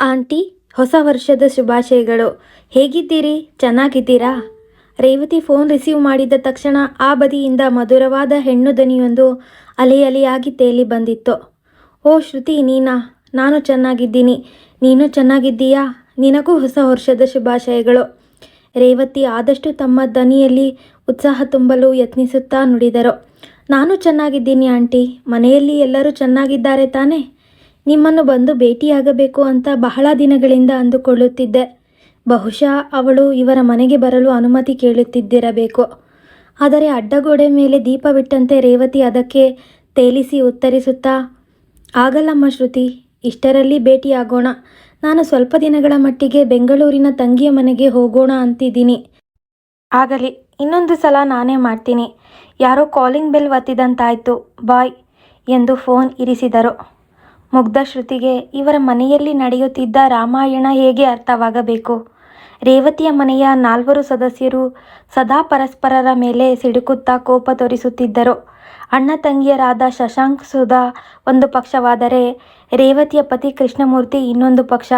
Aunty, ಹೊಸ ವರ್ಷದ ಶುಭಾಶಯಗಳು. ಹೇಗಿದ್ದೀರಿ? ಚೆನ್ನಾಗಿದ್ದೀರಾ? ರೇವತಿ ಫೋನ್ ರಿಸೀವ್ ಮಾಡಿದ ತಕ್ಷಣ ಆ ಬದಿಯಿಂದ ಮಧುರವಾದ ಹೆಣ್ಣು ದನಿಯೊಂದು ಅಲೆಯಾಗಿ ತೇಲಿ ಬಂದಿತ್ತು. ಓ ಶ್ರುತಿ, ನೀನಾ? ನಾನು ಚೆನ್ನಾಗಿದ್ದೀನಿ. ನೀನು ಚೆನ್ನಾಗಿದ್ದೀಯಾ? ನಿನಗೂ ಹೊಸ ವರ್ಷದ ಶುಭಾಶಯಗಳು. ರೇವತಿ ಆದಷ್ಟು ತಮ್ಮ ದನಿಯಲ್ಲಿ ಉತ್ಸಾಹ ತುಂಬಲು ಯತ್ನಿಸುತ್ತಾ ನುಡಿದರು. ನಾನು ಚೆನ್ನಾಗಿದ್ದೀನಿ ಆಂಟಿ. ಮನೆಯಲ್ಲಿ ಎಲ್ಲರೂ ಚೆನ್ನಾಗಿದ್ದಾರೆ ತಾನೇ? ನಿಮ್ಮನ್ನು ಬಂದು ಭೇಟಿಯಾಗಬೇಕು ಅಂತ ಬಹಳ ದಿನಗಳಿಂದ ಅಂದುಕೊಳ್ಳುತ್ತಿದ್ದೆ. ಬಹುಶಃ ಅವಳು ಇವರ ಮನೆಗೆ ಬರಲು ಅನುಮತಿ ಕೇಳುತ್ತಿದ್ದಿರಬೇಕು. ಆದರೆ ಅಡ್ಡಗೋಡೆ ಮೇಲೆ ದೀಪವಿಟ್ಟಂತೆ ರೇವತಿ ಅದಕ್ಕೆ ತೇಲಿಸಿ ಉತ್ತರಿಸುತ್ತಾ, ಆಗಲ್ಲಮ್ಮ ಶ್ರುತಿ, ಇಷ್ಟರಲ್ಲಿ ಭೇಟಿಯಾಗೋಣ. ನಾನು ಸ್ವಲ್ಪ ದಿನಗಳ ಮಟ್ಟಿಗೆ ಬೆಂಗಳೂರಿನ ತಂಗಿಯ ಮನೆಗೆ ಹೋಗೋಣ ಅಂತಿದ್ದೀನಿ. ಆಗಲಿ, ಇನ್ನೊಂದು ಸಲ ನಾನೇ ಮಾಡ್ತೀನಿ. ಯಾರೋ ಕಾಲಿಂಗ್ ಬೆಲ್ ಒತ್ತಿದಂತಾಯ್ತು. ಬಾಯ್ ಎಂದು ಫೋನ್ ಇರಿಸಿದರು. ಮುಗ್ಧ ಶ್ರುತಿಗೆ ಇವರ ಮನೆಯಲ್ಲಿ ನಡೆಯುತ್ತಿದ್ದ ರಾಮಾಯಣ ಹೇಗೆ ಅರ್ಥವಾಗಬೇಕು? ರೇವತಿಯ ಮನೆಯ 4 ಸದಸ್ಯರು ಸದಾ ಪರಸ್ಪರರ ಮೇಲೆ ಸಿಡುಕುತ್ತಾ ಕೋಪ ತೋರಿಸುತ್ತಿದ್ದರು. ಅಣ್ಣ ತಂಗಿಯರಾದ ಶಶಾಂಕ್ ಸುಧಾ ಒಂದು ಪಕ್ಷವಾದರೆ ರೇವತಿಯ ಪತಿ ಕೃಷ್ಣಮೂರ್ತಿ ಇನ್ನೊಂದು ಪಕ್ಷ.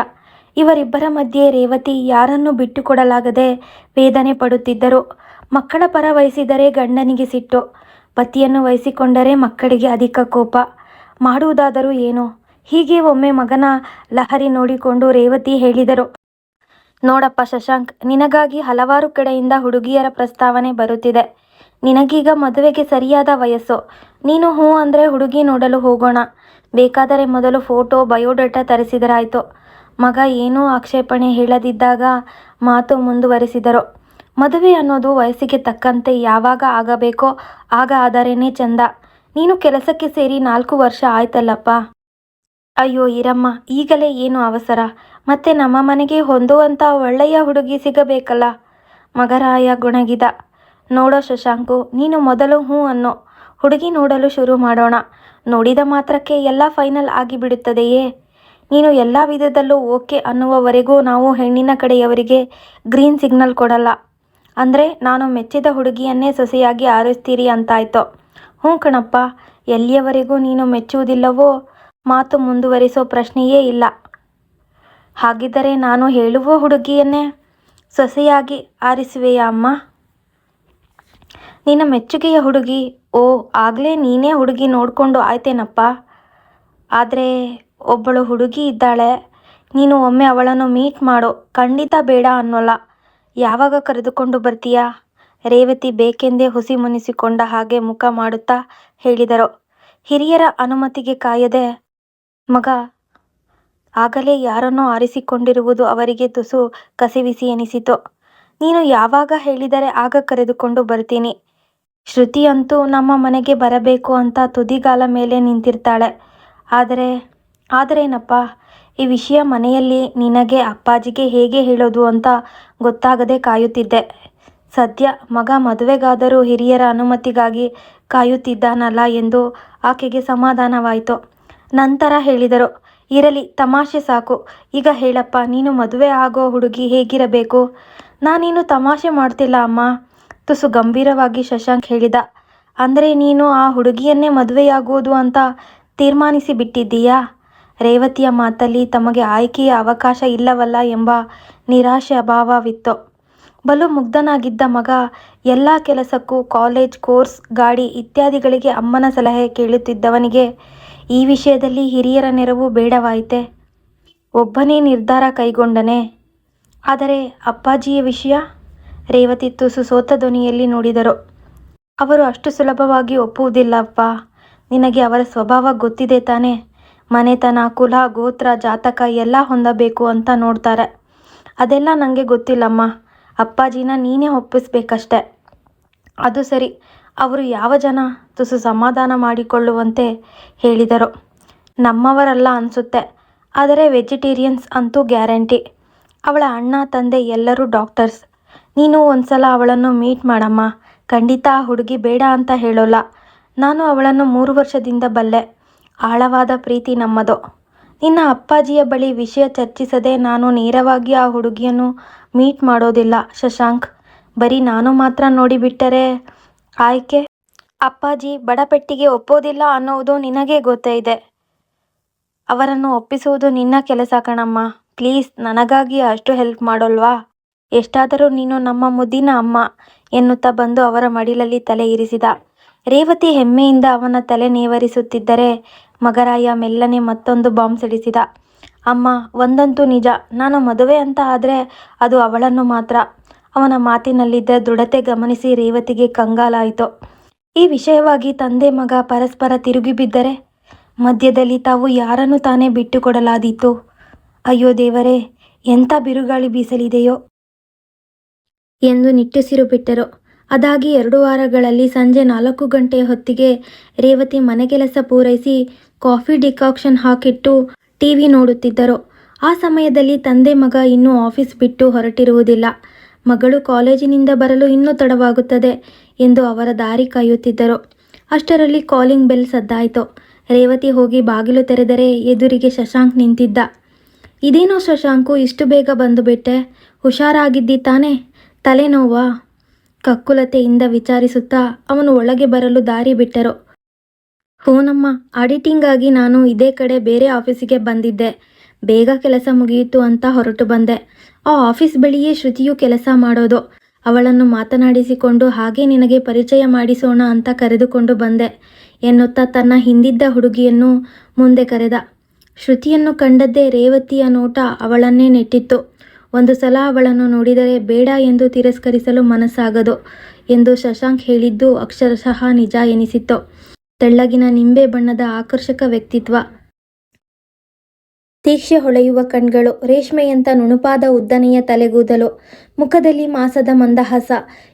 ಇವರಿಬ್ಬರ ಮಧ್ಯೆ ರೇವತಿ ಯಾರನ್ನೂ ಬಿಟ್ಟುಕೊಡಲಾಗದೆ ವೇದನೆ ಪಡುತ್ತಿದ್ದರು. ಮಕ್ಕಳ ಪರ ವಹಿಸಿದರೆ ಗಂಡನಿಗೆ ಸಿಟ್ಟು, ಪತಿಯನ್ನು ವಹಿಸಿಕೊಂಡರೆ ಮಕ್ಕಳಿಗೆ ಅಧಿಕ ಕೋಪ. ಮಾಡುವುದಾದರೂ ಏನು? ಹೀಗೆ ಒಮ್ಮೆ ಮಗನ ಲಹರಿ ನೋಡಿಕೊಂಡು ರೇವತಿ ಹೇಳಿದರು, ನೋಡಪ್ಪ ಶಶಾಂಕ್, ನಿನಗಾಗಿ ಹಲವಾರು ಕಡೆಯಿಂದ ಹುಡುಗಿಯರ ಪ್ರಸ್ತಾವನೆ ಬರುತ್ತಿದೆ. ನಿನಗೀಗ ಮದುವೆಗೆ ಸರಿಯಾದ ವಯಸ್ಸು. ನೀನು ಹ್ಞೂ ಅಂದರೆ ಹುಡುಗಿ ನೋಡಲು ಹೋಗೋಣ. ಬೇಕಾದರೆ ಮೊದಲು ಫೋಟೋ, ಬಯೋಡಾಟಾ ತರಿಸಿದರಾಯ್ತು. ಮಗ ಏನೂ ಆಕ್ಷೇಪಣೆ ಹೇಳದಿದ್ದಾಗ ಮಾತು ಮುಂದುವರಿಸಿದರು. ಮದುವೆ ಅನ್ನೋದು ವಯಸ್ಸಿಗೆ ತಕ್ಕಂತೆ ಯಾವಾಗ ಆಗಬೇಕೋ ಆಗ ಆದರೇನೇ ಚಂದ. ನೀನು ಕೆಲಸಕ್ಕೆ ಸೇರಿ 4 ವರ್ಷ ಆಯ್ತಲ್ಲಪ್ಪ. ಅಯ್ಯೋ ಇರಮ್ಮ, ಈಗಲೇ ಏನು ಅವಸರ? ಮತ್ತೆ ನಮ್ಮ ಮನೆಗೆ ಹೊಂದುವಂಥ ಒಳ್ಳೆಯ ಹುಡುಗಿ ಸಿಗಬೇಕಲ್ಲ. ಮಗರಾಯ ಗೊಣಗಿದ. ನೋಡೋ ಶಶಾಂಕು, ನೀನು ಮೊದಲು ಹ್ಞೂ ಅನ್ನೋ. ಹುಡುಗಿ ನೋಡಲು ಶುರು ಮಾಡೋಣ. ನೋಡಿದ ಮಾತ್ರಕ್ಕೆ ಎಲ್ಲ ಫೈನಲ್ ಆಗಿಬಿಡುತ್ತದೆಯೇ? ನೀನು ಎಲ್ಲ ವಿಧದಲ್ಲೂ ಓಕೆ ಅನ್ನುವವರೆಗೂ ನಾವು ಹೆಣ್ಣಿನ ಕಡೆಯವರಿಗೆ ಗ್ರೀನ್ ಸಿಗ್ನಲ್ ಕೊಡಲ್ಲ. ಅಂದರೆ ನಾನು ಮೆಚ್ಚಿದ ಹುಡುಗಿಯನ್ನೇ ಸೊಸೆಯಾಗಿ ಆರಿಸ್ತೀರಿ ಅಂತಾಯ್ತು. ಹ್ಞೂ ಕಣಪ್ಪ, ಎಲ್ಲಿಯವರೆಗೂ ನೀನು ಮೆಚ್ಚುವುದಿಲ್ಲವೋ ಮಾತು ಮುಂದುವರಿಸೋ ಪ್ರಶ್ನೆಯೇ ಇಲ್ಲ. ಹಾಗಿದ್ದರೆ ನಾನು ಹೇಳುವ ಹುಡುಗಿಯನ್ನೇ ಸೊಸೆಯಾಗಿ ಆರಿಸುವೆಯಾ ಅಮ್ಮ? ನಿನ್ನ ಮೆಚ್ಚುಗೆಯ ಹುಡುಗಿ? ಓ, ಆಗಲೇ ನೀನೇ ಹುಡುಗಿ ನೋಡಿಕೊಂಡು ಆಯ್ತೇನಪ್ಪ? ಆದರೆ ಒಬ್ಬಳು ಹುಡುಗಿ ಇದ್ದಾಳೆ. ನೀನು ಒಮ್ಮೆ ಅವಳನ್ನು ಮೀಟ್ ಮಾಡು. ಖಂಡಿತ ಬೇಡ ಅನ್ನೋಲ್ಲ. ಯಾವಾಗ ಕರೆದುಕೊಂಡು ಬರ್ತೀಯಾ? ರೇವತಿ ಬೇಕೆಂದೇ ಹುಸಿ ಮುನಿಸಿಕೊಂಡ ಹಾಗೆ ಮುಖ ಮಾಡುತ್ತಾ ಹೇಳಿದರು. ಹಿರಿಯರ ಅನುಮತಿಗೆ ಕಾಯದೆ ಮಗ ಆಗಲೇ ಯಾರನ್ನೋ ಆರಿಸಿಕೊಂಡಿರುವುದು ಅವರಿಗೆ ತುಸು ಕಸಿವಿಸಿ ಎನಿಸಿತು. ನೀನು ಯಾವಾಗ ಹೇಳಿದರೆ ಆಗ ಕರೆದುಕೊಂಡು ಬರ್ತೀನಿ. ಶ್ರುತಿ ಅಂತೂ ನಮ್ಮ ಮನೆಗೆ ಬರಬೇಕು ಅಂತ ತುದಿಗಾಲ ಮೇಲೆ ನಿಂತಿರ್ತಾಳೆ. ಆದರೇನಪ್ಪ, ಈ ವಿಷಯ ಮನೆಯಲ್ಲಿ ನಿನಗೆ, ಅಪ್ಪಾಜಿಗೆ ಹೇಗೆ ಹೇಳೋದು ಅಂತ ಗೊತ್ತಾಗದೆ ಕಾಯುತ್ತಿದ್ದೆ. ಸದ್ಯ ಮಗ ಮದುವೆಗಾದರೂ ಹಿರಿಯರ ಅನುಮತಿಗಾಗಿ ಕಾಯುತ್ತಿದ್ದಾನಲ್ಲ ಎಂದು ಆಕೆಗೆ ಸಮಾಧಾನವಾಯಿತು. ನಂತರ ಹೇಳಿದರು, ಇರಲಿ, ತಮಾಷೆ ಸಾಕು. ಈಗ ಹೇಳಪ್ಪ, ನೀನು ಮದುವೆ ಆಗೋ ಹುಡುಗಿ ಹೇಗಿರಬೇಕು? ನಾನೇನು ತಮಾಷೆ ಮಾಡ್ತಿಲ್ಲ ಅಮ್ಮ, ತುಸು ಗಂಭೀರವಾಗಿ ಶಶಾಂಕ್ ಹೇಳಿದ. ಅಂದರೆ ನೀನು ಆ ಹುಡುಗಿಯನ್ನೇ ಮದುವೆಯಾಗೋದು ಅಂತ ತೀರ್ಮಾನಿಸಿ ಬಿಟ್ಟಿದ್ದೀಯಾ? ರೇವತಿಯ ಮಾತಲ್ಲಿ ತಮಗೆ ಆಯ್ಕೆಯ ಅವಕಾಶ ಇಲ್ಲವಲ್ಲ ಎಂಬ ನಿರಾಶೆ ಅಭಾವವಿತ್ತು. ಬಲು ಮುಗ್ಧನಾಗಿದ್ದ ಮಗ ಎಲ್ಲ ಕೆಲಸಕ್ಕೂ, ಕಾಲೇಜ್, ಕೋರ್ಸ್, ಗಾಡಿ ಇತ್ಯಾದಿಗಳಿಗೆ ಅಮ್ಮನ ಸಲಹೆ ಕೇಳುತ್ತಿದ್ದವನಿಗೆ ಈ ವಿಷಯದಲ್ಲಿ ಹಿರಿಯರ ನೆರವು ಬೇಡವಾಯಿತೆ? ಒಬ್ಬನೇ ನಿರ್ಧಾರ ಕೈಗೊಂಡನೆ. ಆದರೆ ಅಪ್ಪಾಜಿಯ ವಿಷಯ? ರೇವತಿ ತುಸು ಸೋತ ಧ್ವನಿಯಲ್ಲಿ ನುಡಿದರು. ಅವರು ಅಷ್ಟು ಸುಲಭವಾಗಿ ಒಪ್ಪುವುದಿಲ್ಲಪ್ಪ. ನಿನಗೆ ಅವರ ಸ್ವಭಾವ ಗೊತ್ತಿದೆ ತಾನೇ? ಮನೆತನ, ಕುಲ, ಗೋತ್ರ, ಜಾತಕ ಎಲ್ಲ ಹೊಂದಬೇಕು ಅಂತ ನೋಡ್ತಾರೆ. ಅದೆಲ್ಲ ನನಗೆ ಗೊತ್ತಿಲ್ಲಮ್ಮ. ಅಪ್ಪಾಜಿನ ನೀನೇ ಒಪ್ಪಿಸ್ಬೇಕಷ್ಟೆ. ಅದು ಸರಿ, ಅವರು ಯಾವ ಜನ? ತುಸು ಸಮಾಧಾನ ಮಾಡಿಕೊಳ್ಳುವಂತೆ ಹೇಳಿದರು. ನಮ್ಮವರಲ್ಲ ಅನಿಸುತ್ತೆ, ಆದರೆ ವೆಜಿಟೇರಿಯನ್ಸ್ ಅಂತೂ ಗ್ಯಾರಂಟಿ. ಅವಳ ಅಣ್ಣ ತಂದೆ ಎಲ್ಲರೂ ಡಾಕ್ಟರ್ಸ್. ನೀನು ಒಂದ್ಸಲ ಅವಳನ್ನು ಮೀಟ್ ಮಾಡಮ್ಮ. ಖಂಡಿತ ಆ ಹುಡುಗಿ ಬೇಡ ಅಂತ ಹೇಳೋಲ್ಲ. ನಾನು ಅವಳನ್ನು 3 ವರ್ಷದಿಂದ ಬಲ್ಲೆ. ಆಳವಾದ ಪ್ರೀತಿ ನಮ್ಮದು. ನಿನ್ನ ಅಪ್ಪಾಜಿಯ ಬಳಿ ವಿಷಯ ಚರ್ಚಿಸದೆ ನಾನು ನೇರವಾಗಿ ಆ ಹುಡುಗಿಯನ್ನು ಮೀಟ್ ಮಾಡೋದಿಲ್ಲ ಶಶಾಂಕ್. ಬರೀ ನಾನು ಮಾತ್ರ ನೋಡಿಬಿಟ್ಟರೆ ಆಯ್ಕೆ? ಅಪ್ಪಾಜಿ ಬಡಪೆಟ್ಟಿಗೆ ಒಪ್ಪೋದಿಲ್ಲ ಅನ್ನೋದು ನಿನಗೆ ಗೊತ್ತೇ ಇದೆ. ಅವರನ್ನು ಒಪ್ಪಿಸುವುದು ನಿನ್ನ ಕೆಲಸ ಕಣಮ್ಮ. ಪ್ಲೀಸ್ ನನಗಾಗಿ ಅಷ್ಟು ಹೆಲ್ಪ್ ಮಾಡೋಲ್ವಾ? ಎಷ್ಟಾದರೂ ನೀನು ನಮ್ಮ ಮುದ್ದಿನ ಅಮ್ಮ ಎನ್ನುತ್ತಾ ಬಂದು ಅವರ ಮಡಿಲಲ್ಲಿ ತಲೆ ಇರಿಸಿದ. ರೇವತಿ ಹೆಮ್ಮೆಯಿಂದ ಅವನ ತಲೆ ನೇವರಿಸುತ್ತಿದ್ದರೆ ಮಗರಾಯ ಮೆಲ್ಲನೆ ಮತ್ತೊಂದು ಬಾಂಬ್ ಸಿಡಿಸಿದ. ಅಮ್ಮ, ಒಂದಂತೂ ನಿಜ, ನಾನು ಮದುವೆ ಅಂತ ಆದರೆ ಅದು ಅವಳನ್ನು ಮಾತ್ರ. ಅವನ ಮಾತಿನಲ್ಲಿದ್ದ ದೃಢತೆ ಗಮನಿಸಿ ರೇವತಿಗೆ ಕಂಗಾಲಾಯಿತು. ಈ ವಿಷಯವಾಗಿ ತಂದೆ ಮಗ ಪರಸ್ಪರ ತಿರುಗಿಬಿದ್ದರೆ ಮಧ್ಯದಲ್ಲಿ ತಾವು ಯಾರನ್ನು ತಾನೇ ಬಿಟ್ಟುಕೊಡಲಾದೀತು? ಅಯ್ಯೋ ದೇವರೇ, ಎಂಥ ಬಿರುಗಾಳಿ ಬೀಸಲಿದೆಯೋ ಎಂದು ನಿಟ್ಟುಸಿರು ಬಿಟ್ಟರು. ಅದಾಗಿ 2 ವಾರಗಳಲ್ಲಿ ಸಂಜೆ 4 ಗಂಟೆಯ ಹೊತ್ತಿಗೆ ರೇವತಿ ಮನೆಗೆಲಸ ಪೂರೈಸಿ ಕಾಫಿ ಡಿಕಾಕ್ಷನ್ ಹಾಕಿಟ್ಟು ಟಿವಿ ನೋಡುತ್ತಿದ್ದರು. ಆ ಸಮಯದಲ್ಲಿ ತಂದೆ ಮಗ ಇನ್ನೂ ಆಫೀಸ್ ಬಿಟ್ಟು ಹೊರಟಿರುವುದಿಲ್ಲ. ಮಗಳು ಕಾಲೇಜಿನಿಂದ ಬರಲು ಇನ್ನೂ ತಡವಾಗುತ್ತದೆ ಎಂದು ಅವರ ದಾರಿ ಕಾಯುತ್ತಿದ್ದರು. ಅಷ್ಟರಲ್ಲಿ ಕಾಲಿಂಗ್ ಬೆಲ್ ಸದ್ದಾಯಿತು. ರೇವತಿ ಹೋಗಿ ಬಾಗಿಲು ತೆರೆದರೆ ಎದುರಿಗೆ ಶಶಾಂಕ್ ನಿಂತಿದ್ದ. ಇದೇನೋ ಶಶಾಂಕು, ಇಷ್ಟು ಬೇಗ ಬಂದುಬಿಟ್ಟೆ? ಹುಷಾರಾಗಿದ್ದಿ ತಾನೇ? ತಲೆನೋವಾ? ಕಕ್ಕುಲತೆಯಿಂದ ವಿಚಾರಿಸುತ್ತಾ ಅವನು ಒಳಗೆ ಬರಲು ದಾರಿ ಬಿಟ್ಟರು. ಹೂನಮ್ಮ, ಆಡಿಟಿಂಗ್ ಆಗಿ ನಾನು ಇದೇ ಕಡೆ ಬೇರೆ ಆಫೀಸಿಗೆ ಬಂದಿದ್ದೆ. ಬೇಗ ಕೆಲಸ ಮುಗಿಯಿತು ಅಂತ ಹೊರಟು ಬಂದೆ. ಆ ಆಫೀಸ್ ಬಳಿಯೇ ಶ್ರುತಿಯು ಕೆಲಸ ಮಾಡೋದು. ಅವಳನ್ನು ಮಾತನಾಡಿಸಿಕೊಂಡು ಹಾಗೆ ನಿನಗೆ ಪರಿಚಯ ಮಾಡಿಸೋಣ ಅಂತ ಕರೆದುಕೊಂಡು ಬಂದೆ ಎನ್ನುತ್ತಾ ತನ್ನ ಹಿಂದಿದ್ದ ಹುಡುಗಿಯನ್ನು ಮುಂದೆ ಕರೆದ. ಶ್ರುತಿಯನ್ನು ಕಂಡದ್ದೇ ರೇವತಿಯ ನೋಟ ಅವಳನ್ನೇ ನೆಟ್ಟಿತ್ತು. ಒಂದು ಸಲ ಅವಳನ್ನು ನೋಡಿದರೆ ಬೇಡ ಎಂದು ತಿರಸ್ಕರಿಸಲು ಮನಸ್ಸಾಗದು ಎಂದು ಶಶಾಂಕ್ ಹೇಳಿದ್ದು ಅಕ್ಷರಶಃ ನಿಜ ಎನಿಸಿತ್ತು. ತೆಳ್ಳಗಿನ ನಿಂಬೆ ಬಣ್ಣದ ಆಕರ್ಷಕ ವ್ಯಕ್ತಿತ್ವ, ತೀಕ್ಷ್ಣ ಹೊಳೆಯುವ ಕಣ್ಗಳು, ರೇಷ್ಮೆಯಂಥ ನುಣುಪಾದ ಉದ್ದನೆಯ ತಲೆಗೂದಲು, ಮುಖದಲ್ಲಿ ಮಾಸದ ಮಂದಹಾಸ,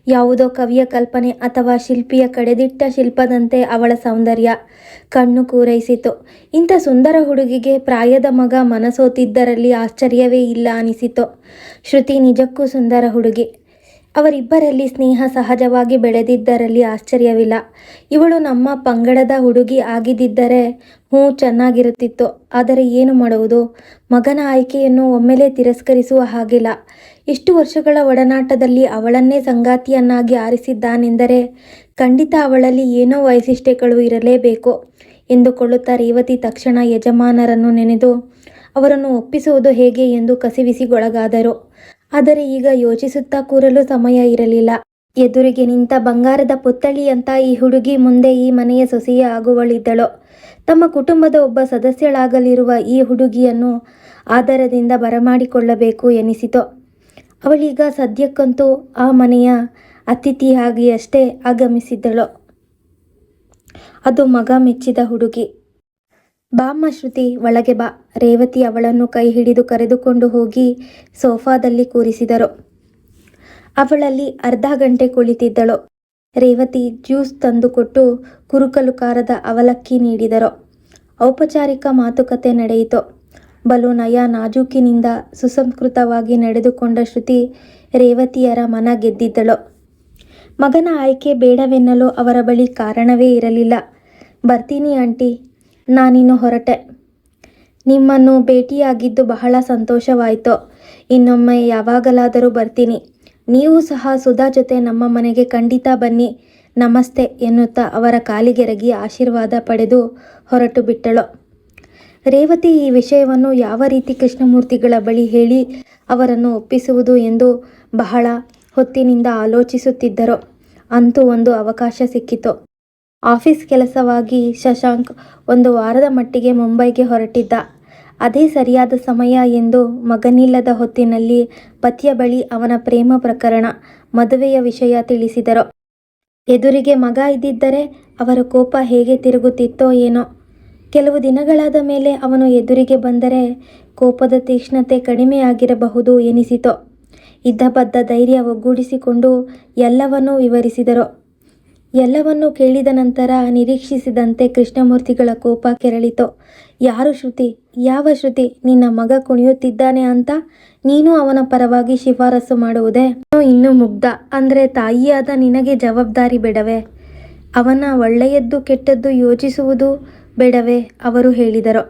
ಯಾವುದೋ ಕವಿಯ ಕಲ್ಪನೆ ಅಥವಾ ಶಿಲ್ಪಿಯ ಕಡೆದಿಟ್ಟ ಶಿಲ್ಪದಂತೆ ಅವಳ ಸೌಂದರ್ಯ ಕಣ್ಣು ಕೂರೈಸಿತು. ಇಂಥ ಸುಂದರ ಹುಡುಗಿಗೆ ಪ್ರಾಯದ ಮಗ ಮನಸೋತಿದ್ದರಲ್ಲಿ ಆಶ್ಚರ್ಯವೇ ಇಲ್ಲ ಅನಿಸಿತು. ಶ್ರುತಿ ನಿಜಕ್ಕೂ ಸುಂದರ ಹುಡುಗಿ. ಅವರಿಬ್ಬರಲ್ಲಿ ಸ್ನೇಹ ಸಹಜವಾಗಿ ಬೆಳೆದಿದ್ದರಲ್ಲಿ ಆಶ್ಚರ್ಯವಿಲ್ಲ. ಇವಳು ನಮ್ಮ ಪಂಗಡದ ಹುಡುಗಿ ಆಗಿದ್ದಿದ್ದರೆ ಚೆನ್ನಾಗಿರುತ್ತಿತ್ತು. ಆದರೆ ಏನು ಮಾಡುವುದು? ಮಗನ ಆಯ್ಕೆಯನ್ನು ಒಮ್ಮೆಲೇ ತಿರಸ್ಕರಿಸುವ ಹಾಗಿಲ್ಲ. ಇಷ್ಟು ವರ್ಷಗಳ ಒಡನಾಟದಲ್ಲಿ ಅವಳನ್ನೇ ಸಂಗಾತಿಯನ್ನಾಗಿ ಆರಿಸಿದ್ದಾನೆಂದರೆ ಖಂಡಿತ ಅವಳಲ್ಲಿ ಏನೋ ವೈಶಿಷ್ಟ್ಯಗಳು ಇರಲೇಬೇಕು ಎಂದುಕೊಳ್ಳುತ್ತಾ ರೇವತಿ ತಕ್ಷಣ ಯಜಮಾನರನ್ನು ನೆನೆದು ಅವರನ್ನು ಒಪ್ಪಿಸುವುದು ಹೇಗೆ ಎಂದು ಕಸಿವಿಸಿಗೊಳಗಾದರು. ಆದರೆ ಈಗ ಯೋಚಿಸುತ್ತಾ ಕೂರಲು ಸಮಯ ಇರಲಿಲ್ಲ. ಎದುರಿಗೆ ನಿಂತ ಬಂಗಾರದ ಪುತ್ಥಳಿಯಂಥ ಈ ಹುಡುಗಿ ಮುಂದೆ ಈ ಮನೆಯ ಸೊಸೆಯೇ ಆಗುವಳಿದ್ದಳು. ತಮ್ಮ ಕುಟುಂಬದ ಒಬ್ಬ ಸದಸ್ಯಳಾಗಲಿರುವ ಈ ಹುಡುಗಿಯನ್ನು ಆದರದಿಂದ ಬರಮಾಡಿಕೊಳ್ಳಬೇಕು ಎನಿಸಿತು. ಅವಳೀಗ ಸದ್ಯಕ್ಕಂತೂ ಆ ಮನೆಯ ಅತಿಥಿಯಾಗಿಯಷ್ಟೇ ಆಗಮಿಸಿದ್ದಳು. ಅದು ಮಗ ಮೆಚ್ಚಿದ ಹುಡುಗಿ. ಬಾಮ್ಮ ಶ್ರುತಿ, ಒಳಗೆ ಬಾ. ರೇವತಿ ಅವಳನ್ನು ಕೈ ಹಿಡಿದು ಕರೆದುಕೊಂಡು ಹೋಗಿ ಸೋಫಾದಲ್ಲಿ ಕೂರಿಸಿದರು. ಅವಳಲ್ಲಿ ಅರ್ಧ ಗಂಟೆ ಕುಳಿತಿದ್ದಳು. ರೇವತಿ ಜ್ಯೂಸ್ ತಂದುಕೊಟ್ಟು ಕುರುಕಲು ಖಾರದ ಅವಲಕ್ಕಿ ನೀಡಿದರು. ಔಪಚಾರಿಕ ಮಾತುಕತೆ ನಡೆಯಿತು. ಬಲು ನಯ ನಾಜೂಕಿನಿಂದ ಸುಸಂಸ್ಕೃತವಾಗಿ ನಡೆದುಕೊಂಡ ಶ್ರುತಿ ರೇವತಿಯರ ಮನ ಗೆದ್ದಿದ್ದಳು. ಮಗನ ಆಯ್ಕೆ ಬೇಡವೆನ್ನಲು ಅವರ ಬಳಿ ಕಾರಣವೇ ಇರಲಿಲ್ಲ. ಬರ್ತೀನಿ ಆಂಟಿ, ನಾನಿನ್ನು ಹೊರಟೆ. ನಿಮ್ಮನ್ನು ಭೇಟಿಯಾಗಿದ್ದು ಬಹಳ ಸಂತೋಷವಾಯಿತು. ಇನ್ನೊಮ್ಮೆ ಯಾವಾಗಲಾದರೂ ಬರ್ತೀನಿ. ನೀವು ಸಹ ಸುಧಾ ಜೊತೆ ನಮ್ಮ ಮನೆಗೆ ಖಂಡಿತ ಬನ್ನಿ. ನಮಸ್ತೆ ಎನ್ನುತ್ತಾ ಅವರ ಕಾಲಿಗೆರಗಿ ಆಶೀರ್ವಾದ ಪಡೆದು ಹೊರಟು ಬಿಟ್ಟಳು. ರೇವತಿ ಈ ವಿಷಯವನ್ನು ಯಾವ ರೀತಿ ಕೃಷ್ಣಮೂರ್ತಿಗಳ ಬಳಿ ಹೇಳಿ ಅವರನ್ನು ಒಪ್ಪಿಸುವುದು ಎಂದು ಬಹಳ ಹೊತ್ತಿನಿಂದ ಆಲೋಚಿಸುತ್ತಿದ್ದರು. ಅಂತೂ ಒಂದು ಅವಕಾಶ ಸಿಕ್ಕಿತು. ಆಫೀಸ್ ಕೆಲಸವಾಗಿ ಶಶಾಂಕ್ 1 ವಾರದ ಮಟ್ಟಿಗೆ ಮುಂಬೈಗೆ ಹೊರಟಿದ್ದ. ಅದೇ ಸರಿಯಾದ ಸಮಯ ಎಂದು ಮಗನಿಲ್ಲದ ಹೊತ್ತಿನಲ್ಲಿ ಪತಿಯ ಬಳಿ ಅವನ ಪ್ರೇಮ ಪ್ರಕರಣ, ಮದುವೆಯ ವಿಷಯ ತಿಳಿಸಿದರು. ಎದುರಿಗೆ ಮಗ ಇದ್ದಿದ್ದರೆ ಅವರ ಕೋಪ ಹೇಗೆ ತಿರುಗುತ್ತಿತ್ತೋ ಏನೋ. ಕೆಲವು ದಿನಗಳಾದ ಮೇಲೆ ಅವನು ಎದುರಿಗೆ ಬಂದರೆ ಕೋಪದ ತೀಕ್ಷ್ಣತೆ ಕಡಿಮೆಯಾಗಿರಬಹುದು ಎನಿಸಿತು. ಇದ್ದಬದ್ದ ಧೈರ್ಯ ಒಗ್ಗೂಡಿಸಿಕೊಂಡು ಎಲ್ಲವನ್ನೂ ವಿವರಿಸಿದರು. ಎಲ್ಲವನ್ನೂ ಕೇಳಿದ ನಂತರ ನಿರೀಕ್ಷಿಸಿದಂತೆ ಕೃಷ್ಣಮೂರ್ತಿಗಳ ಕೋಪ ಕೆರಳಿತು. ಯಾರು ಶ್ರುತಿ? ಯಾವ ಶ್ರುತಿ? ನಿನ್ನ ಮಗ ಕುಣಿಯುತ್ತಿದ್ದಾನೆ ಅಂತ ನೀನು ಅವನ ಪರವಾಗಿ ಶಿಫಾರಸು ಮಾಡುವುದೇ? ಇನ್ನು ಮುಗ್ಧ ಅಂದರೆ ತಾಯಿಯಾದ ನಿನಗೆ ಜವಾಬ್ದಾರಿ ಬೇಡವೇ? ಅವನ ಒಳ್ಳೆಯದ್ದು ಕೆಟ್ಟದ್ದು ಯೋಚಿಸುವುದು ಬೇಡವೇ? ಅವರು ಹೇಳಿದರು.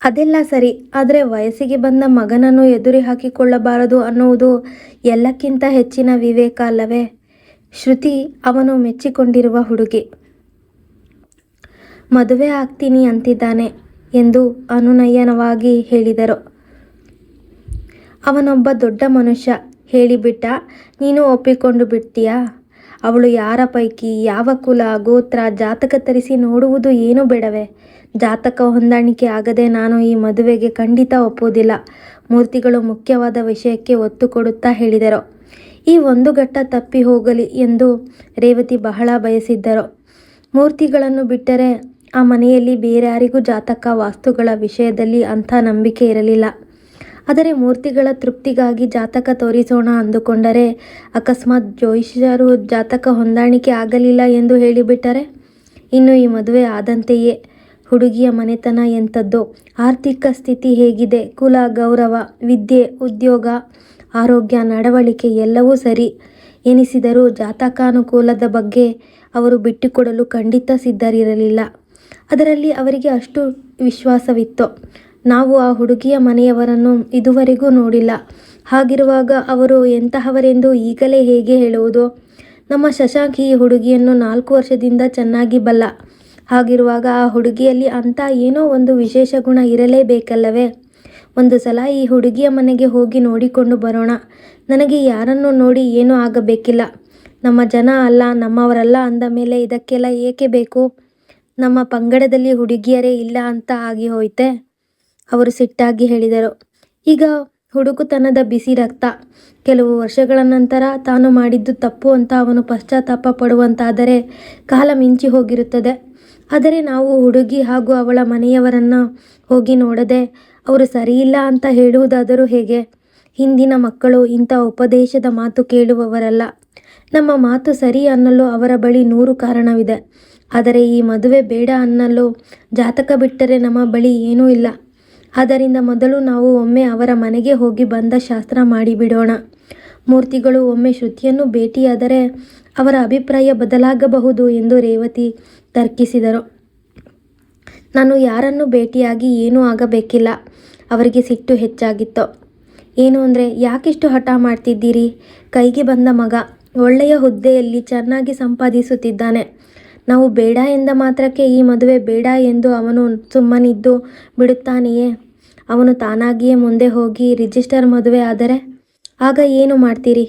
ಅದೆಲ್ಲ ಸರಿ, ಆದರೆ ವಯಸ್ಸಿಗೆ ಬಂದ ಮಗನನ್ನು ಎದುರಿ ಹಾಕಿಕೊಳ್ಳಬಾರದು ಅನ್ನುವುದು ಎಲ್ಲಕ್ಕಿಂತ ಹೆಚ್ಚಿನ ವಿವೇಕ ಅಲ್ಲವೇ? ಶ್ರುತಿ ಅವನು ಮೆಚ್ಚಿಕೊಂಡಿರುವ ಹುಡುಗಿ. ಮದುವೆ ಆಗ್ತೀನಿ ಅಂತಿದ್ದಾನೆ. ಎಂದು ಅನುನಯನವಾಗಿ ಹೇಳಿದರು. ಅವನೊಬ್ಬ ದೊಡ್ಡ ಮನುಷ್ಯ ಹೇಳಿಬಿಟ್ಟ. ನೀನು ಒಪ್ಪಿಕೊಂಡು ಬಿಡ್ತೀಯಾ? ಅವಳು ಯಾರ ಪೈಕಿ, ಯಾವ ಕುಲ, ಗೋತ್ರ, ಜಾತಕ ತರಿಸಿ ನೋಡುವುದು ಏನೂ ಬೇಡವೇ? ಜಾತಕ ಹೊಂದಾಣಿಕೆ ಆಗದೆ ನಾನು ಈ ಮದುವೆಗೆ ಖಂಡಿತ ಒಪ್ಪುವುದಿಲ್ಲ. ಮೂರ್ತಿಗಳು ಮುಖ್ಯವಾದ ವಿಷಯಕ್ಕೆ ಒತ್ತು ಕೊಡುತ್ತಾ ಹೇಳಿದರು. ಈ ಒಂದು ಘಟ್ಟ ತಪ್ಪಿ ಹೋಗಲಿ ಎಂದು ರೇವತಿ ಬಹಳ ಬಯಸಿದ್ದರು. ಮೂರ್ತಿಗಳನ್ನು ಬಿಟ್ಟರೆ ಆ ಮನೆಯಲ್ಲಿ ಬೇರ್ಯಾರಿಗೂ ಜಾತಕ ವಾಸ್ತುಗಳ ವಿಷಯದಲ್ಲಿ ಅಂಥ ನಂಬಿಕೆ ಇರಲಿಲ್ಲ. ಆದರೆ ಮೂರ್ತಿಗಳ ತೃಪ್ತಿಗಾಗಿ ಜಾತಕ ತೋರಿಸೋಣ ಅಂದುಕೊಂಡರೆ ಅಕಸ್ಮಾತ್ ಜ್ಯೋತಿಷ್ಯರು ಜಾತಕ ಹೊಂದಾಣಿಕೆ ಆಗಲಿಲ್ಲ ಎಂದು ಹೇಳಿಬಿಟ್ಟರೆ ಇನ್ನು ಈ ಮದುವೆ ಆದಂತೆಯೇ. ಹುಡುಗಿಯ ಮನೆತನ ಎಂಥದ್ದೋ, ಆರ್ಥಿಕ ಸ್ಥಿತಿ ಹೇಗಿದೆ, ಕುಲ, ಗೌರವ, ವಿದ್ಯೆ, ಉದ್ಯೋಗ, ಆರೋಗ್ಯ, ನಡವಳಿಕೆ ಎಲ್ಲವೂ ಸರಿ ಎನಿಸಿದರೂ ಜಾತಕಾನುಕೂಲದ ಬಗ್ಗೆ ಅವರು ಬಿಟ್ಟುಕೊಡಲು ಖಂಡಿತ ಸಿದ್ಧರಿರಲಿಲ್ಲ. ಅದರಲ್ಲಿ ಅವರಿಗೆ ಅಷ್ಟು ವಿಶ್ವಾಸವಿತ್ತು. ನಾವು ಆ ಹುಡುಗಿಯ ಮನೆಯವರನ್ನು ಇದುವರೆಗೂ ನೋಡಿಲ್ಲ. ಹಾಗಿರುವಾಗ ಅವರು ಎಂತಹವರೆಂದು ಈಗಲೇ ಹೇಗೆ ಹೇಳುವುದು? ನಮ್ಮ ಶಶಾಂಕ್ ಈ ಹುಡುಗಿಯನ್ನು 4 ವರ್ಷದಿಂದ ಚೆನ್ನಾಗಿ ಬಲ್ಲ. ಹಾಗಿರುವಾಗ ಆ ಹುಡುಗಿಯಲ್ಲಿ ಅಂಥ ಏನೋ ಒಂದು ವಿಶೇಷ ಗುಣ ಇರಲೇಬೇಕಲ್ಲವೇ? ಒಂದು ಸಲ ಈ ಹುಡುಗಿಯ ಮನೆಗೆ ಹೋಗಿ ನೋಡಿಕೊಂಡು ಬರೋಣ. ನನಗೆ ಯಾರನ್ನು ನೋಡಿ ಏನೂ ಆಗಬೇಕಿಲ್ಲ. ನಮ್ಮ ಜನ ಅಲ್ಲ, ನಮ್ಮವರಲ್ಲ ಅಂದ ಮೇಲೆ ಇದಕ್ಕೆಲ್ಲ ಏಕೆ ಬೇಕು? ನಮ್ಮ ಪಂಗಡದಲ್ಲಿ ಹುಡುಗಿಯರೇ ಇಲ್ಲ ಅಂತ ಆಗಿ ಹೋಯ್ತೆ? ಅವರು ಸಿಟ್ಟಾಗಿ ಹೇಳಿದರು. ಈಗ ಹುಡುಗತನದ ಬಿಸಿ ರಕ್ತ. ಕೆಲವು ವರ್ಷಗಳ ನಂತರ ತಾನು ಮಾಡಿದ್ದು ತಪ್ಪು ಅಂತ ಅವನು ಪಶ್ಚಾತ್ತಾಪ ಪಡುವಂತಾದರೆ ಕಾಲ ಮಿಂಚಿ ಹೋಗಿರುತ್ತದೆ. ಆದರೆ ನಾವು ಹುಡುಗಿ ಹಾಗೂ ಅವಳ ಮನೆಯವರನ್ನು ಹೋಗಿ ನೋಡದೆ ಅವರು ಸರಿಯಿಲ್ಲ ಅಂತ ಹೇಳುವುದಾದರೂ ಹೇಗೆ? ಹಿಂದಿನ ಮಕ್ಕಳು ಇಂಥ ಉಪದೇಶದ ಮಾತು ಕೇಳುವವರಲ್ಲ. ನಮ್ಮ ಮಾತು ಸರಿ ಅನ್ನಲು ಅವರ ಬಳಿ 100 ಕಾರಣವಿದೆ. ಆದರೆ ಈ ಮದುವೆ ಬೇಡ ಅನ್ನಲು ಜಾತಕ ಬಿಟ್ಟರೆ ನಮ್ಮ ಬಳಿ ಏನೂ ಇಲ್ಲ. ಆದ್ದರಿಂದ ಮೊದಲು ನಾವು ಒಮ್ಮೆ ಅವರ ಮನೆಗೆ ಹೋಗಿ ಬಂದ ಶಾಸ್ತ್ರ ಮಾಡಿಬಿಡೋಣ. ಮೂರ್ತಿಗಳು ಒಮ್ಮೆ ಶ್ರುತಿಯನ್ನು ಭೇಟಿಯಾದರೆ ಅವರ ಅಭಿಪ್ರಾಯ ಬದಲಾಗಬಹುದು ಎಂದು ರೇವತಿ ತರ್ಕಿಸಿದರು. ನಾನು ಯಾರನ್ನು ಭೇಟಿಯಾಗಿ ಏನೂ ಆಗಬೇಕಿಲ್ಲ. ಅವರಿಗೆ ಸಿಟ್ಟು ಹೆಚ್ಚಾಗಿತ್ತು. ಏನು ಅಂದರೆ, ಯಾಕಿಷ್ಟು ಹಠ ಮಾಡ್ತಿದ್ದೀರಿ? ಕೈಗೆ ಬಂದ ಮಗ, ಒಳ್ಳೆಯ ಹುದ್ದೆಯಲ್ಲಿ ಚೆನ್ನಾಗಿ ಸಂಪಾದಿಸುತ್ತಿದ್ದಾನೆ. ನಾವು ಬೇಡ ಎಂದ ಮಾತ್ರಕ್ಕೆ ಈ ಮದುವೆ ಬೇಡ ಎಂದು ಅವನು ಸುಮ್ಮನಿದ್ದು ಬಿಡುತ್ತಾನೆಯೇ? ಅವನು ತಾನಾಗಿಯೇ ಮುಂದೆ ಹೋಗಿ ರಿಜಿಸ್ಟರ್ ಮದುವೆ ಆದರೆ ಆಗ ಏನು ಮಾಡ್ತೀರಿ?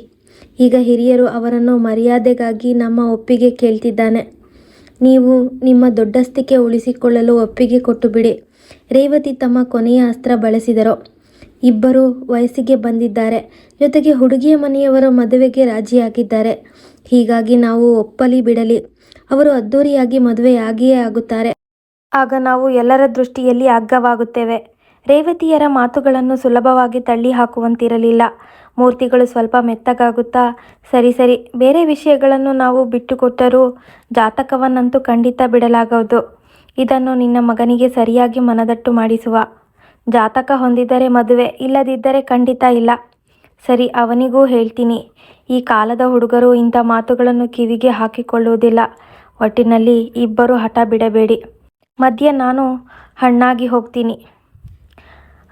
ಈಗ ಹಿರಿಯರು ಅವರನ್ನು ಮರ್ಯಾದೆಗಾಗಿ ನಮ್ಮ ಒಪ್ಪಿಗೆ ಕೇಳ್ತಿದ್ದಾನೆ. ನೀವು ನಿಮ್ಮ ದೊಡ್ಡಸ್ತಿಕೆ ಉಳಿಸಿಕೊಳ್ಳಲು ಒಪ್ಪಿಗೆ ಕೊಟ್ಟು ಬಿಡಿ. ರೇವತಿ ತಮ್ಮ ಕೊನೆಯ ಅಸ್ತ್ರ ಬಳಸಿದರು. ಇಬ್ಬರು ವಯಸ್ಸಿಗೆ ಬಂದಿದ್ದಾರೆ. ಜೊತೆಗೆ ಹುಡುಗಿಯ ಮನೆಯವರು ಮದುವೆಗೆ ರಾಜಿಯಾಗಿದ್ದಾರೆ. ಹೀಗಾಗಿ ನಾವು ಒಪ್ಪಲಿ ಬಿಡಲಿ ಅವರು ಅದ್ದೂರಿಯಾಗಿ ಮದುವೆಯಾಗಿಯೇ ಆಗುತ್ತಾರೆ. ಆಗ ನಾವು ಎಲ್ಲರ ದೃಷ್ಟಿಯಲ್ಲಿ ಅಗ್ಗವಾಗುತ್ತೇವೆ. ರೇವತಿಯರ ಮಾತುಗಳನ್ನು ಸುಲಭವಾಗಿ ತಳ್ಳಿ ಹಾಕುವಂತಿರಲಿಲ್ಲ. ಮೂರ್ತಿಗಳು ಸ್ವಲ್ಪ ಮೆತ್ತಗಾಗುತ್ತಾ, ಸರಿ ಸರಿ, ಬೇರೆ ವಿಷಯಗಳನ್ನು ನಾವು ಬಿಟ್ಟುಕೊಟ್ಟರೂ ಜಾತಕವನ್ನಂತೂ ಖಂಡಿತ ಬಿಡಲಾಗದು. ಇದನ್ನು ನಿನ್ನ ಮಗನಿಗೆ ಸರಿಯಾಗಿ ಮನದಟ್ಟು ಮಾಡಿಸುವ. ಜಾತಕ ಹೊಂದಿದ್ದರೆ ಮದುವೆ, ಇಲ್ಲದಿದ್ದರೆ ಖಂಡಿತ ಇಲ್ಲ. ಸರಿ, ಅವನಿಗೂ ಹೇಳ್ತೀನಿ. ಈ ಕಾಲದ ಹುಡುಗರು ಇಂಥ ಮಾತುಗಳನ್ನು ಕಿವಿಗೆ ಹಾಕಿಕೊಳ್ಳುವುದಿಲ್ಲ. ಒಟ್ಟಿನಲ್ಲಿ ಇಬ್ಬರು ಹಠ ಬಿಡಬೇಡಿ. ಮಧ್ಯೆ ನಾನು ಹಣ್ಣಾಗಿ ಹೋಗ್ತೀನಿ.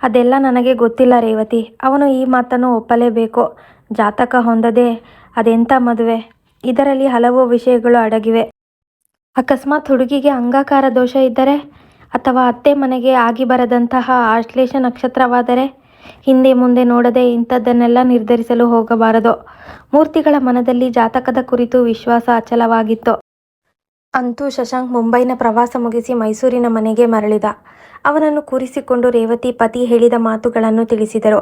ಅದೆಲ್ಲ ನನಗೆ ಗೊತ್ತಿಲ್ಲ ರೇವತಿ. ಅವನು ಈ ಮಾತನ್ನು ಒಪ್ಪಲೇಬೇಕು. ಜಾತಕ ಹೊಂದದೆ ಅದೆಂಥ ಮದುವೆ? ಇದರಲ್ಲಿ ಹಲವು ವಿಷಯಗಳು ಅಡಗಿವೆ. ಅಕಸ್ಮಾತ್ ಹುಡುಗಿಗೆ ಅಂಗಾಕಾರ ದೋಷ ಇದ್ದರೆ, ಅಥವಾ ಅತ್ತೆ ಮನೆಗೆ ಆಗಿ ಬರದಂತಹ ಆಶ್ಲೇಷ ನಕ್ಷತ್ರವಾದರೆ, ಹಿಂದೆ ಮುಂದೆ ನೋಡದೆ ಇಂಥದ್ದನ್ನೆಲ್ಲ ನಿರ್ಧರಿಸಲು ಹೋಗಬಾರದು. ಮೂರ್ತಿಗಳ ಮನದಲ್ಲಿ ಜಾತಕದ ಕುರಿತು ವಿಶ್ವಾಸ ಅಚಲವಾಗಿತ್ತು. ಅಂತೂ ಶಶಾಂಕ್ ಮುಂಬೈನ ಪ್ರವಾಸ ಮುಗಿಸಿ ಮೈಸೂರಿನ ಮನೆಗೆ ಮರಳಿದ. ಅವನನ್ನು ಕೂರಿಸಿಕೊಂಡು ರೇವತಿ ಪತಿ ಹೇಳಿದ ಮಾತುಗಳನ್ನು ತಿಳಿಸಿದರು.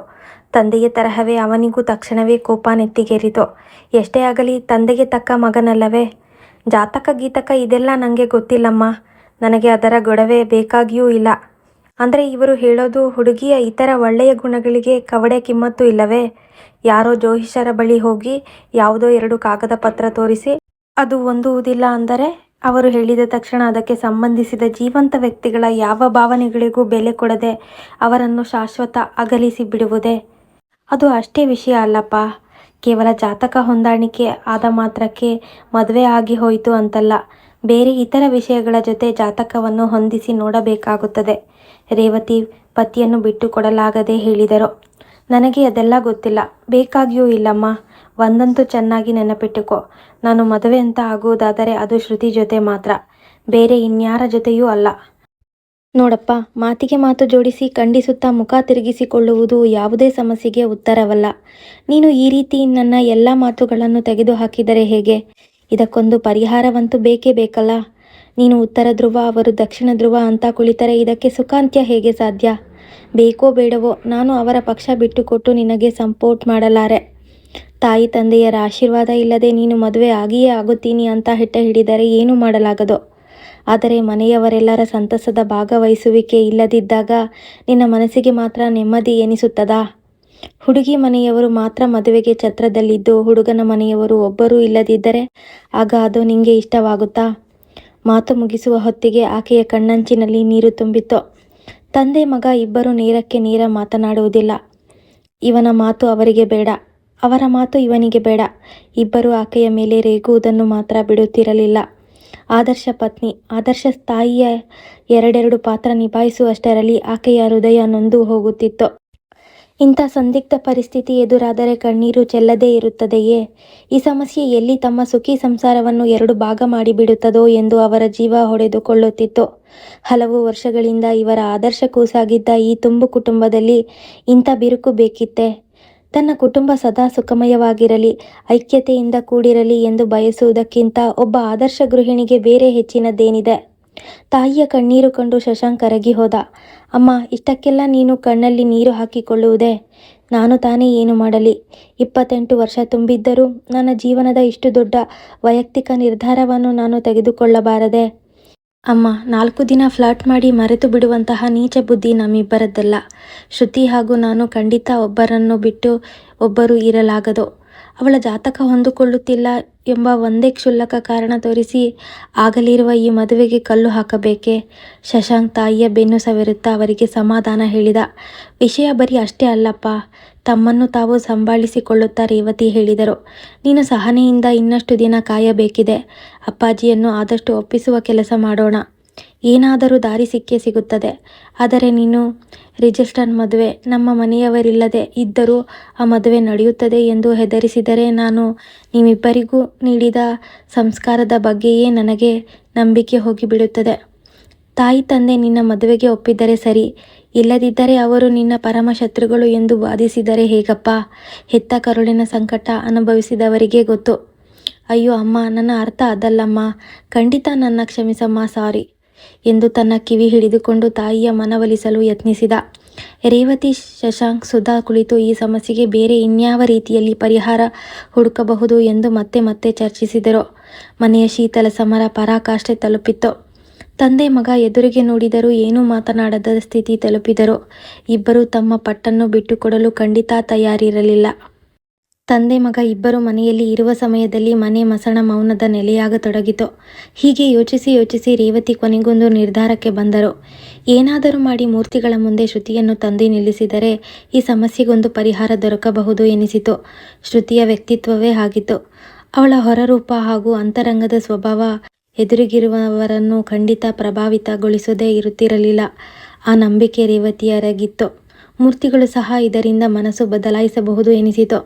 ತಂದೆಯ ತರಹವೇ ಅವನಿಗೂ ತಕ್ಷಣವೇ ಕೋಪ ನೆತ್ತಿಗೇರಿತು. ಎಷ್ಟೇ ಆಗಲಿ ತಂದೆಗೆ ತಕ್ಕ ಮಗನಲ್ಲವೇ? ಜಾತಕ ಗೀತಕ ಇದೆಲ್ಲ ನನಗೆ ಗೊತ್ತಿಲ್ಲಮ್ಮ. ನನಗೆ ಅದರ ಗೊಡವೆ ಬೇಕಾಗಿಯೂ ಇಲ್ಲ. ಅಂದರೆ ಇವರು ಹೇಳೋದು ಹುಡುಗಿಯ ಇತರ ಒಳ್ಳೆಯ ಗುಣಗಳಿಗೆ ಕವಡೆ ಕಿಮ್ಮತ್ತು ಇಲ್ಲವೇ? ಯಾರೋ ಜ್ಯೋತಿಷ್ಯರ ಬಳಿ ಹೋಗಿ ಯಾವುದೋ 2 ಕಾಗದ ಪತ್ರ ತೋರಿಸಿ ಅದು ಹೊಂದುವುದಿಲ್ಲ ಅಂದರೆ ಅವರು ಹೇಳಿದ ತಕ್ಷಣ ಅದಕ್ಕೆ ಸಂಬಂಧಿಸಿದ ಜೀವಂತ ವ್ಯಕ್ತಿಗಳ ಯಾವ ಭಾವನೆಗಳಿಗೂ ಬೆಲೆ ಕೊಡದೆ ಅವರನ್ನು ಶಾಶ್ವತ ಅಗಲಿಸಿ ಬಿಡುವುದೇ? ಅದು ಅಷ್ಟೇ ವಿಷಯ ಅಲ್ಲಪ್ಪ. ಕೇವಲ ಜಾತಕ ಹೊಂದಾಣಿಕೆ ಆದ ಮಾತ್ರಕ್ಕೆ ಮದುವೆ ಆಗಿ ಹೋಯಿತು ಅಂತಲ್ಲ. ಬೇರೆ ಇತರ ವಿಷಯಗಳ ಜೊತೆ ಜಾತಕವನ್ನು ಹೊಂದಿಸಿ ನೋಡಬೇಕಾಗುತ್ತದೆ. ರೇವತಿ ಪತಿಯನ್ನು ಬಿಟ್ಟು ಕೊಡಲಾಗದೆ ಹೇಳಿದರು. ನನಗೆ ಅದೆಲ್ಲ ಗೊತ್ತಿಲ್ಲ, ಬೇಕಾಗಿಯೂ ಇಲ್ಲಮ್ಮ. ಒಂದಂತೂ ಚೆನ್ನಾಗಿ ನೆನಪಿಟ್ಟುಕೋ, ನಾನು ಮದುವೆ ಅಂತ ಆಗುವುದಾದರೆ ಅದು ಶ್ರುತಿ ಜೊತೆ ಮಾತ್ರ, ಬೇರೆ ಇನ್ಯಾರ ಜೊತೆಯೂ ಅಲ್ಲ. ನೋಡಪ್ಪ, ಮಾತಿಗೆ ಮಾತು ಜೋಡಿಸಿ ಖಂಡಿಸುತ್ತಾ ಮುಖ ತಿರುಗಿಸಿಕೊಳ್ಳುವುದು ಯಾವುದೇ ಸಮಸ್ಯೆಗೆ ಉತ್ತರವಲ್ಲ. ನೀನು ಈ ರೀತಿ ನನ್ನ ಎಲ್ಲ ಮಾತುಗಳನ್ನು ತೆಗೆದುಹಾಕಿದರೆ ಹೇಗೆ? ಇದಕ್ಕೊಂದು ಪರಿಹಾರವಂತೂ ಬೇಕೇ ಬೇಕಲ್ಲ. ನೀನು ಉತ್ತರ ಧ್ರುವ, ಅವರು ದಕ್ಷಿಣ ಧ್ರುವ ಅಂತ ಕುಳಿತರೆ ಇದಕ್ಕೆ ಸುಖಾಂತ್ಯ ಹೇಗೆ ಸಾಧ್ಯ? ಬೇಕೋ ಬೇಡವೋ ನಾನು ಅವರ ಪಕ್ಷ ಬಿಟ್ಟುಕೊಟ್ಟು ನಿನಗೆ ಸಪೋರ್ಟ್ ಮಾಡಲಾರೆ. ತಾಯಿ ತಂದೆಯರ ಆಶೀರ್ವಾದ ಇಲ್ಲದೆ ನೀನು ಮದುವೆ ಆಗಿಯೇ ಆಗುತ್ತೀನಿ ಅಂತ ಹೆಟ್ಟ ಹಿಡಿದರೆ ಏನೂ ಮಾಡಲಾಗದು. ಆದರೆ ಮನೆಯವರೆಲ್ಲರ ಸಂತಸದ ಭಾಗವಹಿಸುವಿಕೆ ಇಲ್ಲದಿದ್ದಾಗ ನಿನ್ನ ಮನಸ್ಸಿಗೆ ಮಾತ್ರ ನೆಮ್ಮದಿ ಎನಿಸುತ್ತದಾ? ಹುಡುಗಿ ಮನೆಯವರು ಮಾತ್ರ ಮದುವೆಗೆ ಛತ್ರದಲ್ಲಿದ್ದು ಹುಡುಗನ ಮನೆಯವರು ಒಬ್ಬರೂ ಇಲ್ಲದಿದ್ದರೆ ಆಗ ಅದು ನಿಂಗೆ ಇಷ್ಟವಾಗುತ್ತಾ? ಮಾತು ಮುಗಿಸುವ ಹೊತ್ತಿಗೆ ಆಕೆಯ ಕಣ್ಣಂಚಿನಲ್ಲಿ ನೀರು ತುಂಬಿತ್ತು. ತಂದೆ ಮಗ ಇಬ್ಬರು ನೇರಕ್ಕೆ ನೇರ ಮಾತನಾಡುವುದಿಲ್ಲ. ಇವನ ಮಾತು ಅವರಿಗೆ ಬೇಡ, ಅವರ ಮಾತು ಇವನಿಗೆ ಬೇಡ. ಇಬ್ಬರು ಆಕೆಯ ಮೇಲೆ ರೇಗುವುದನ್ನು ಮಾತ್ರ ಬಿಡುತ್ತಿರಲಿಲ್ಲ. ಆದರ್ಶ ಪತ್ನಿ, ಆದರ್ಶ ತಾಯಿಯ ಎರಡೆರಡು ಪಾತ್ರ ನಿಭಾಯಿಸುವಷ್ಟರಲ್ಲಿ ಆಕೆಯ ಹೃದಯ ನೊಂದು ಹೋಗುತ್ತಿತ್ತು. ಇಂಥ ಸಂದಿಗ್ಧ ಪರಿಸ್ಥಿತಿ ಎದುರಾದರೆ ಕಣ್ಣೀರು ಚೆಲ್ಲದೇ ಇರುತ್ತದೆಯೇ? ಈ ಸಮಸ್ಯೆ ಎಲ್ಲಿ ತಮ್ಮ ಸುಖಿ ಸಂಸಾರವನ್ನು ಎರಡು ಭಾಗ ಮಾಡಿಬಿಡುತ್ತದೋ ಎಂದು ಅವರ ಜೀವ ಹೊಡೆದುಕೊಳ್ಳುತ್ತಿತ್ತು. ಹಲವು ವರ್ಷಗಳಿಂದ ಇವರ ಆದರ್ಶ ಕೂಸಾಗಿದ್ದ ಈ ತುಂಬು ಕುಟುಂಬದಲ್ಲಿ ಇಂಥ ಬಿರುಕು ಬೇಕಿತ್ತೆ? ತನ್ನ ಕುಟುಂಬ ಸದಾ ಸುಖಮಯವಾಗಿರಲಿ, ಐಕ್ಯತೆಯಿಂದ ಕೂಡಿರಲಿ ಎಂದು ಬಯಸುವುದಕ್ಕಿಂತ ಒಬ್ಬ ಆದರ್ಶ ಗೃಹಿಣಿಗೆ ಬೇರೆ ಹೆಚ್ಚಿನದ್ದೇನಿದೆ? ತಾಯಿಯ ಕಣ್ಣೀರು ಕಂಡು ಶಶಾಂಕ್ ಕರಗಿ ಹೋದ. ಅಮ್ಮ, ಇಷ್ಟಕ್ಕೆಲ್ಲ ನೀನು ಕಣ್ಣಲ್ಲಿ ನೀರು ಹಾಕಿಕೊಳ್ಳುವುದೇ? ನಾನು ತಾನೇ ಏನು ಮಾಡಲಿ? 28 ವರ್ಷ ತುಂಬಿದ್ದರೂ ನನ್ನ ಜೀವನದ ಇಷ್ಟು ದೊಡ್ಡ ವೈಯಕ್ತಿಕ ನಿರ್ಧಾರವನ್ನು ನಾನು ತೆಗೆದುಕೊಳ್ಳಬಾರದೆ? ಅಮ್ಮ, 4 ದಿನ ಫ್ಲರ್ಟ್ ಮಾಡಿ ಮರೆತು ಬಿಡುವಂತಹ ನೀಚ ಬುದ್ಧಿ ನಮ್ಮಿಬ್ಬರದ್ದಲ್ಲ. ಶ್ರುತಿ ಹಾಗೂ ನಾನು ಖಂಡಿತ ಒಬ್ಬರನ್ನು ಬಿಟ್ಟು ಒಬ್ಬರು ಇರಲಾಗದು. ಅವಳ ಜಾತಕ ಹೊಂದಿಕೊಳ್ಳುತ್ತಿಲ್ಲ ಎಂಬ ಒಂದೇ ಕ್ಷುಲ್ಲಕ ಕಾರಣ ತೋರಿಸಿ ಆಗಲಿರುವ ಈ ಮದುವೆಗೆ ಕಲ್ಲು ಹಾಕಬೇಕೆ? ಶಶಾಂಕ್ ತಾಯಿಯ ಬೆನ್ನು ಸವರುತ್ತಾ ಅವರಿಗೆ ಸಮಾಧಾನ ಹೇಳಿದ. ವಿಷಯ ಬರೀ ಅಷ್ಟೇ ಅಲ್ಲಪ್ಪ. ತಮ್ಮನ್ನು ತಾವು ಸಂಭಾಳಿಸಿಕೊಳ್ಳುತ್ತಾ ರೇವತಿ ಹೇಳಿದರು. ನೀನು ಸಹನೆಯಿಂದ ಇನ್ನಷ್ಟು ದಿನ ಕಾಯಬೇಕಿದೆ. ಅಪ್ಪಾಜಿಯನ್ನು ಆದಷ್ಟು ಒಪ್ಪಿಸುವ ಕೆಲಸ ಮಾಡೋಣ. ಏನಾದರೂ ದಾರಿ ಸಿಕ್ಕೇ ಸಿಗುತ್ತದೆ. ಆದರೆ ನೀನು ರಿಜಿಸ್ಟರ್ ಮದುವೆ, ನಮ್ಮ ಮನೆಯವರಿಲ್ಲದೆ ಇದ್ದರೂ ಆ ಮದುವೆ ನಡೆಯುತ್ತದೆ ಎಂದು ಹೆದರಿಸಿದರೆ ನಾನು ನಿಮ್ಮಿಬ್ಬರಿಗೂ ನೀಡಿದ ಸಂಸ್ಕಾರದ ಬಗ್ಗೆಯೇ ನನಗೆ ನಂಬಿಕೆ ಹೋಗಿಬಿಡುತ್ತದೆ. ತಾಯಿ ತಂದೆ ನಿನ್ನ ಮದುವೆಗೆ ಒಪ್ಪಿದರೆ ಸರಿ, ಇಲ್ಲದಿದ್ದರೆ ಅವರು ನಿನ್ನ ಪರಮ ಶತ್ರುಗಳು ಎಂದು ವಾದಿಸಿದರೆ ಹೇಗಪ್ಪ? ಹೆತ್ತ ಕರುಳಿನ ಸಂಕಟ ಅನುಭವಿಸಿದವರಿಗೆ ಗೊತ್ತು. ಅಯ್ಯೋ ಅಮ್ಮ, ನನ್ನ ಅರ್ಥ ಅದಲ್ಲಮ್ಮ. ಖಂಡಿತ ನನ್ನ ಕ್ಷಮಿಸಮ್ಮ, ಸಾರಿ ಎಂದು ತನ್ನ ಕಿವಿ ಹಿಡಿದುಕೊಂಡು ತಾಯಿಯ ಮನವೊಲಿಸಲು ಯತ್ನಿಸಿದ. ರೇವತಿ, ಶಶಾಂಕ್, ಸುಧಾ ಕುಳಿತು ಈ ಸಮಸ್ಯೆಗೆ ಬೇರೆ ಇನ್ಯಾವ ರೀತಿಯಲ್ಲಿ ಪರಿಹಾರ ಹುಡುಕಬಹುದು ಎಂದು ಮತ್ತೆ ಮತ್ತೆ ಚರ್ಚಿಸಿದರು. ಮನೆಯ ಶೀತಲ ಸಮರ ಪರಾಕಾಷ್ಠೆ ತಲುಪಿತ್ತು. ತಂದೆ ಮಗ ಎದುರಿಗೆ ನೋಡಿದರೂ ಏನೂ ಮಾತನಾಡದ ಸ್ಥಿತಿ ತಲುಪಿದರು. ಇಬ್ಬರೂ ತಮ್ಮ ಪಟ್ಟನ್ನು ಬಿಟ್ಟುಕೊಡಲು ಖಂಡಿತ ತಯಾರಿರಲಿಲ್ಲ. ತಂದೆ ಮಗ ಇಬ್ಬರು ಮನೆಯಲ್ಲಿ ಇರುವ ಸಮಯದಲ್ಲಿ ಮನೆ ಮಸಣ ಮೌನದ ನೆಲೆಯಾಗತೊಡಗಿತು. ಹೀಗೆ ಯೋಚಿಸಿ ಯೋಚಿಸಿ ರೇವತಿ ಕೊನೆಗೊಂದು ನಿರ್ಧಾರಕ್ಕೆ ಬಂದರು. ಏನಾದರೂ ಮಾಡಿ ಮೂರ್ತಿಗಳ ಮುಂದೆ ಶ್ರುತಿಯನ್ನು ತಂದು ನಿಲ್ಲಿಸಿದರೆ ಈ ಸಮಸ್ಯೆಗೊಂದು ಪರಿಹಾರ ದೊರಕಬಹುದು ಎನಿಸಿತು. ಶ್ರುತಿಯ ವ್ಯಕ್ತಿತ್ವವೇ ಆಗಿತ್ತು. ಅವಳ ಹೊರರೂಪ ಹಾಗೂ ಅಂತರಂಗದ ಸ್ವಭಾವ ಎದುರಿಗಿರುವವರನ್ನು ಖಂಡಿತ ಪ್ರಭಾವಿತಗೊಳಿಸದೇ ಇರುತ್ತಿರಲಿಲ್ಲ. ಆ ನಂಬಿಕೆ ರೇವತಿಯರಗಿತ್ತು. ಮೂರ್ತಿಗಳು ಸಹ ಇದರಿಂದ ಮನಸ್ಸು ಬದಲಾಯಿಸಬಹುದು ಎನಿಸಿತು.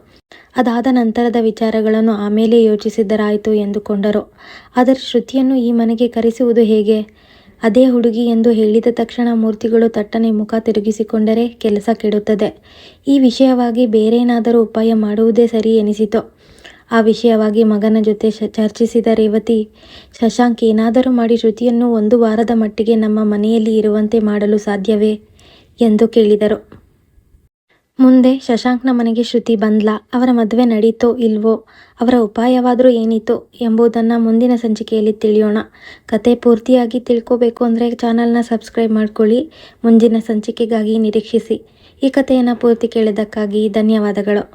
ಅದಾದ ನಂತರದ ವಿಚಾರಗಳನ್ನು ಆಮೇಲೆ ಯೋಚಿಸಿದರಾಯಿತು ಎಂದುಕೊಂಡರು. ಆದರೆ ಶ್ರುತಿಯನ್ನು ಈ ಮನೆಗೆ ಕರೆಸುವುದು ಹೇಗೆ? ಅದೇ ಹುಡುಗಿ ಎಂದು ಹೇಳಿದ ತಕ್ಷಣ ಮೂರ್ತಿಗಳು ತಟ್ಟನೆ ಮುಖ ತಿರುಗಿಸಿಕೊಂಡರೆ ಕೆಲಸ ಕೆಡುತ್ತದೆ. ಈ ವಿಷಯವಾಗಿ ಬೇರೇನಾದರೂ ಉಪಾಯ ಮಾಡುವುದೇ ಸರಿ ಎನಿಸಿತು. ಆ ವಿಷಯವಾಗಿ ಮಗನ ಜೊತೆ ಚರ್ಚಿಸಿದ ರೇವತಿ, ಶಶಾಂಕ್, ಏನಾದರೂ ಮಾಡಿ ಶ್ರುತಿಯನ್ನು 1 ವಾರದ ಮಟ್ಟಿಗೆ ನಮ್ಮ ಮನೆಯಲ್ಲಿ ಇರುವಂತೆ ಮಾಡಲು ಸಾಧ್ಯವೇ ಎಂದು ಕೇಳಿದರು. ಮುಂದೆ ಶಶಾಂಕ್ನ ಮನೆಗೆ ಶ್ರುತಿ ಬಂದ್ಲಾ? ಅವರ ಮದುವೆ ನಡೀತೋ ಇಲ್ವೋ? ಅವರ ಉಪಾಯವಾದರೂ ಏನಿತ್ತು ಎಂಬುದನ್ನು ಮುಂದಿನ ಸಂಚಿಕೆಯಲ್ಲಿ ತಿಳಿಯೋಣ. ಕತೆ ಪೂರ್ತಿಯಾಗಿ ತಿಳ್ಕೋಬೇಕು ಅಂದರೆ ಚಾನಲ್ನ ಸಬ್ಸ್ಕ್ರೈಬ್ ಮಾಡ್ಕೊಳ್ಳಿ. ಮುಂದಿನ ಸಂಚಿಕೆಗಾಗಿ ನಿರೀಕ್ಷಿಸಿ. ಈ ಕಥೆಯನ್ನು ಪೂರ್ತಿ ಕೇಳಿದ್ದಕ್ಕಾಗಿ ಧನ್ಯವಾದಗಳು.